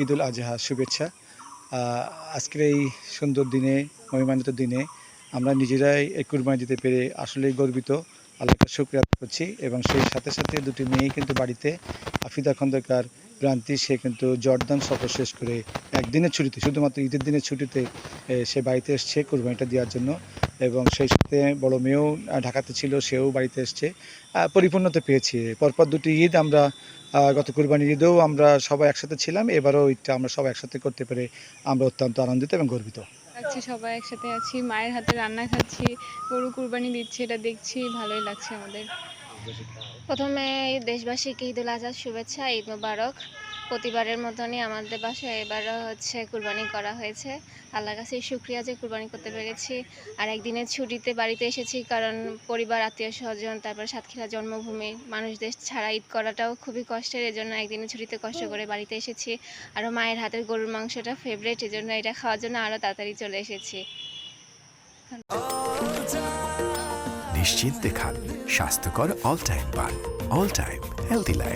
ঈদুল আজহা শুভেচ্ছা। আজকের এই সুন্দর দিনে, মহিমান্বিত দিনে আমরা নিজেরাই এই কুরবানি দিতে পেরে আসলেই গর্বিত। আল্লাহকে শুকরিয়া আদায় করছি এবং সেই সাথে সাথে দুটি মেয়েই কিন্তু বাড়িতে, আফিদা খন্দকার, প্রান্তি, সে কিন্তু জর্দান সফর শেষ করে একদিনের ছুটিতে, শুধুমাত্র ঈদের দিনের ছুটিতে সে বাড়িতে এসছে কুরবানিটা দেওয়ার জন্য। এবং সেই সাথে বড় মেয়েও ঢাকাতে ছিল, সেও বাড়িতে এসছে। পরিপূর্ণতা পেয়েছি। পরপর দুটি ঈদ আমরা, গত কুরবানির ঈদেও আমরা সবাই একসাথে ছিলাম, এবারও ঈদটা আমরা সবাই একসাথে করতে পেরে আমরা অত্যন্ত আনন্দিত এবং গর্বিত। লাগছে, সবাই একসাথে আছি, মায়ের হাতে রান্না খাচ্ছি, গরু কুরবানি দিচ্ছে, এটা দেখছি, ভালোই লাগছে আমাদের। প্রথমে দেশবাসীকে ঈদুল আজহার শুভেচ্ছা, ঈদ মোবারক। প্রতিবারের মতনই আমাদের বাসায় এবারও কুরবানি করা হয়েছে। আল্লাহর কাছে শুকরিয়া যে কুরবানি করতে পেরেছি। আর একদিনের ছুটিতে বাড়িতে এসেছি, কারণ পরিবার, আত্মীয় স্বজন, তারপর সাতক্ষীরা জন্মভূমি, মানুষদের ছাড়া ঈদ করাটাও খুবই কষ্টের। এজন্য একদিনের ছুটিতে কষ্ট করে বাড়িতে এসেছি। আরও মায়ের হাতের গরুর মাংসটা ফেভারিট, এজন্য এটা খাওয়ার জন্য আরও তাড়াতাড়ি চলে এসেছি। নিশ্চিন্তে খান স্বাস্থ্যকর অল টাইম পান। All time healthy life.